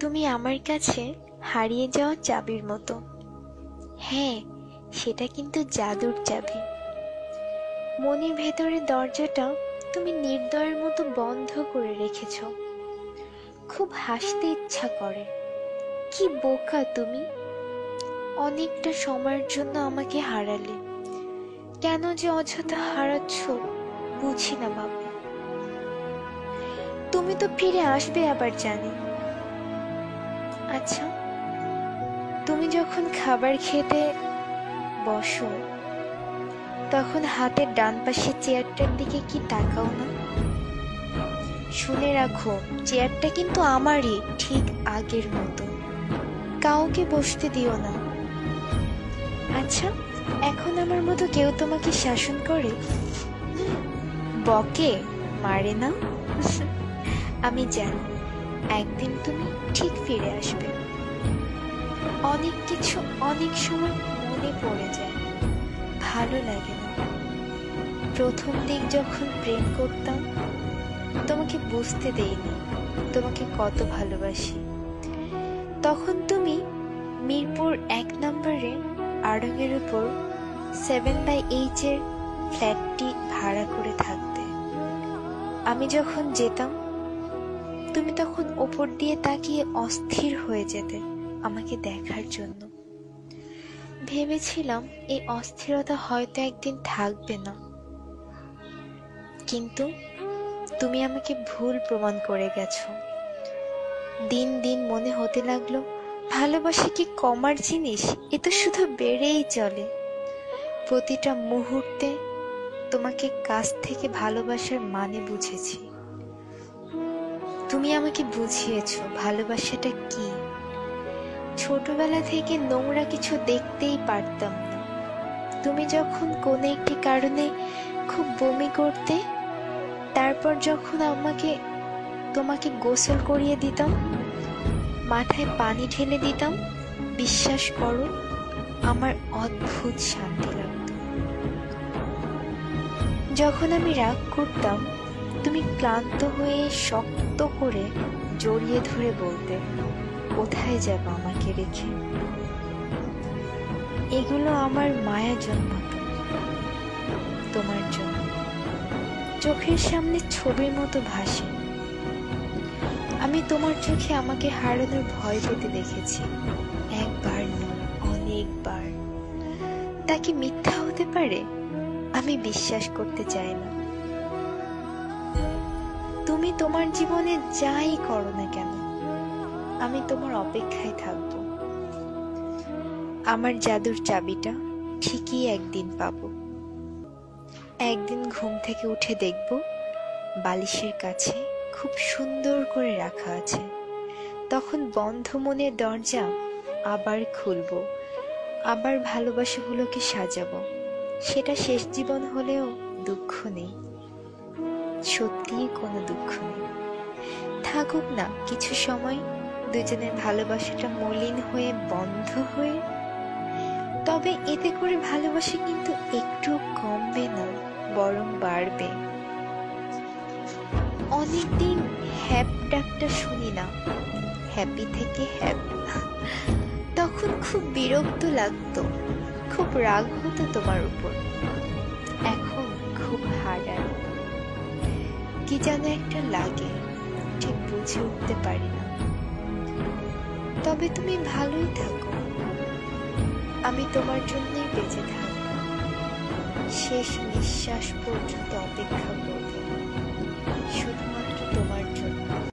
তুমি আমার কাছে হারিয়ে যাওয়া চাবির মতো। হ্যাঁ, সেটা কিন্তু জাদুর চাবি। মনের ভেতরের দরজাটা তুমি নির্দয়ের মতো বন্ধ করে রেখেছ। খুব হাসতে ইচ্ছা করে। কি বোকা তুমি! অনেকটা সময়ের জন্য আমাকে হারালে। কেন যে অযথা হারাচ্ছ বুঝি না বাবা। তুমি তো ফিরে আসবে আবার জানি। আচ্ছা, তুমি যখন খাবার খেতে বসো তখন হাতের ডান পাশে চেয়ারটার দিকে কি তাকাও না? শুনে রাখো, চেয়ারটা কিন্তু আমারই, ঠিক আগের মতো। কাউকে বসতে দিও না। আচ্ছা, এখন আমার মতো কেউ তোমাকে শাসন করে? বকে, মারে না? আমি জানি একদিন তুমি ঠিক ফিরে আসবে। অনেক কিছু অনেক সময় মনে পড়ে যায়, ভালো লাগে না। প্রথম দিক যখন প্রেম করতাম তোমাকে বুঝতে দেইনি তোমাকে কত ভালোবাসি। তখন তুমি মিরপুর 1 নম্বরে আড়ঙের উপর 7/8 এর ফ্ল্যাটটি ভাড়া করে থাকতে। আমি যখন যেতাম তুমি তখন ওপর দিয়ে তাকিয়ে অস্থির হয়ে যেতে আমাকে দেখার জন্য। ভেবেছিলাম এই অস্থিরতা হয়তো একদিন থাকবে না, কিন্তু তুমি আমাকে ভুল প্রমাণ করে গেছো। দিন দিন মনে হতে লাগলো ভালোবাসা কি কমার জিনিস? এ তো শুধু বেড়েই চলে। প্রতিটা মুহূর্তে তোমাকে কাছ থেকে ভালোবাসার মানে বুঝেছি। তুমি আমাকে বুঝিয়েছো ভালোবাসাটা কি। ছোটবেলা থেকে নোংরা কিছু দেখতেই পারতাম না। তুমি যখন কোনো একটি কারণে খুব বমি করতে, তারপর যখন তোমাকে গোসল করিয়ে দিতাম, মাথায় পানি ঢেলে দিতাম, বিশ্বাস করো আমার অদ্ভুত শান্তি লাগতো। যখন আমি রাগ করতাম তুমি ক্লান্ত হয়ে শক্ত করে জড়িয়ে ধরে বলতে, কোথায় যাব আমাকে রেখে? এগুলো আমার মায়া জন্মাতো তোমার জন্য। চোখের সামনে ছবির মতো ভাসে। আমি তোমার চোখে আমাকে হারানোর ভয় পেতে দেখেছি, একবার নয় অনেকবার। তা কি মিথ্যা হতে পারে? আমি বিশ্বাস করতে চাই না। তুমি তোমার জীবনে যাই করো না কেন আমি তোমার অপেক্ষায় থাকব। আমার জাদুর চাবিটা ঠিকই একদিন পাবো। একদিন ঘুম থেকে উঠে দেখব বালিশের কাছে খুব সুন্দর করে রাখা আছে। তখন বন্ধ মনের দরজা আবার খুলব, আবার ভালোবাসাগুলোকে সাজাবো। সেটা শেষ জীবন হলেও দুঃখ নেই, সত্যিই কোনো দুঃখ নেই। থাকুক না কিছু সময় দুজনের ভালোবাসাটা মলিন হয়ে বন্ধ হয়ে, তবে এতে করে ভালোবাসা কিন্তু একটু কমবে না, বরং বাড়বে। অনেকদিন হ্যাপ ডাকটা শুনি না, হ্যাপি থেকে হ্যাপ। তখন খুব বিরক্ত লাগতো, খুব রাগ হতো তোমার উপর। এখন খুব হারায়, কি যেন একটা লাগে, ঠিক বুঝে উঠতে পারি না। তবে তুমি ভালোই থাকো, আমি তোমার জন্যই বেঁচে থাকবো। শেষ নিঃশ্বাস পর্যন্ত অপেক্ষা